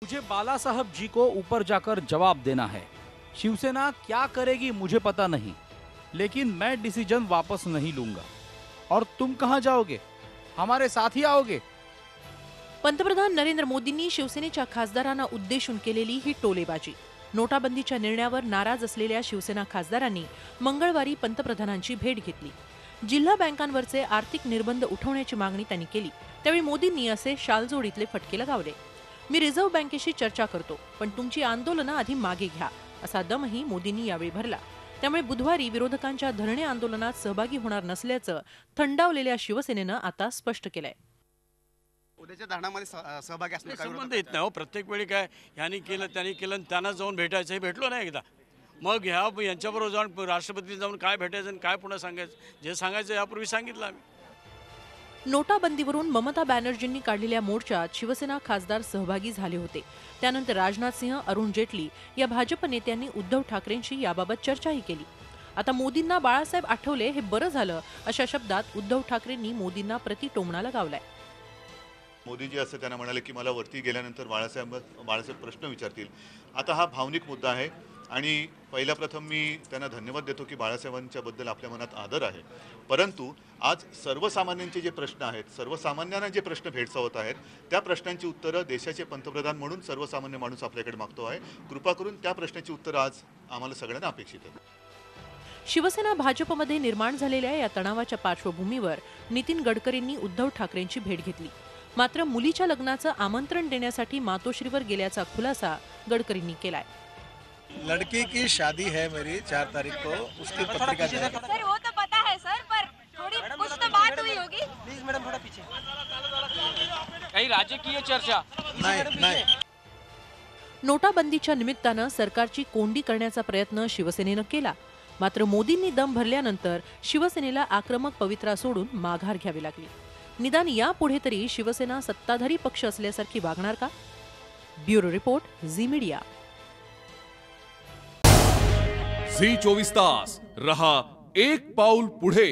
मुझे बाला साहब जी को ऊपर जाकर जवाब देना है। शिवसेना क्या करेगी मुझे पता नहीं, लेकिन मैं डिसीजन वापस नहीं लूंगा। और तुम कहां जाओगे? हमारे साथ ही आओगे? पंतप्रधान नरेंद्र मोदींनी शिवसेनेच्या खासदारांना उद्देशून केलेली ही टोलेबाजी। नोटाबंदीच्या निर्णयावर नाराज असलेल्या शिवसेना खासदारांनी मंगळवारी पंतप्रधानांची भेट घेतली। जिल्हा बँकांवरचे आर्थिक निर्बंध उठवण्याची मागणी त्यांनी केली। त्यावेळी मोदींनी असे शालजोडीतले फटके लगावले। मी रिझर्व्ह बँकेशी चर्चा करतो, पण तुमची आंदोलनं आधी मागे घ्या, असा दमही मोदींनी यावेळी भरला। त्यामुळे बुधवारी विरोधकांच्या धरणे आंदोलनात सहभागी होणार नसल्याचं थंडावलेल्या शिवसेनेनं आता स्पष्ट केलंय। उद्याच्या धरणामध्ये सहभागी असण्याचा संबंध येत नाही हो। प्रत्येक वेळी काय ह्यांनी केलं त्यांनी केलं आणि त्यांना जाऊन भेटायचं, हे भेटलो नाही एकदा। मग यांच्याबरोबर जाऊन राष्ट्रपती जाऊन काय भेटायचं आणि काय पुन्हा सांगायचं, जे सांगायचं यापूर्वी सांगितलं आम्ही। नोटाबंदीवरून ममता बॅनर्जींनी काढलेल्या मोर्चात शिवसेना खासदार सहभागी झाले होते। त्यानंतर राजनाथ सिंह, अरुण जेटली या भाजप नेत्यांनी उद्धव ठाकरेंशी याबाबत चर्चाही केली। आता मोदींना बाळासाहेब आठवले हे बरं झालं अशा शब्दात उद्धव ठाकरेंनी मोदींना प्रतिटोमणा लगावलाय। मोदीजी असं त्यांना म्हणाले की मला वरती गेल्यानंतर बाळासाहेब प्रश्न विचारतील। आता हा भावनिक मुद्दा आहे आणि पहिल्या प्रथम मी त्यांना धन्यवाद देतो की बाळासाहेबांच्या बद्दल आपल्या मनात आदर आहे। परंतु आज सर्वसामान्यांचे जे प्रश्न आहेत, सर्वसामान्यांना जे प्रश्न भेडसावत आहेत, त्या प्रश्नांची उत्तरं देशाचे पंतप्रधान म्हणून सर्वसामान्य माणूस आपल्याकडे मागतो आहे। कृपा करून त्या प्रश्नाची उत्तरं आज आम्हाला सगळ्यांना अपेक्षित आहेत। शिवसेना भाजपमध्ये निर्माण झालेल्या या तणावाच्या पार्श्वभूमीवर नितीन गडकरींनी उद्धव ठाकरेंची भेट घेतली। मात्र मुलीच्या लग्नाचं आमंत्रण देण्यासाठी मातोश्रीवर गेल्याचा खुलासा गडकरींनी केलाय। लड़की की शादी है मेरी 4 तारीख को, उसकी पत्रिका सर वो तो पता है सर, पर थोड़ी कुछ तो बात हुई होगी। प्लीज मैडम थोड़ा पीछे। काही राजकीय चर्चा नाही। नोटाबंदीच्या निमित्तानं सरकारची कोंडी करण्याचा प्रयत्न शिवसेनेनं केला। मात्र मोदींनी दम भरल्यानंतर शिवसेनेला आक्रमक पवित्रा सोडून माघार घ्यावी लागली। निदान यापुढे तरी शिवसेना सत्ताधारी पक्ष असल्यासारखी वागणार का? Bureau report, Zee media. Zee 24 तास रहा एक पाऊल पुढे।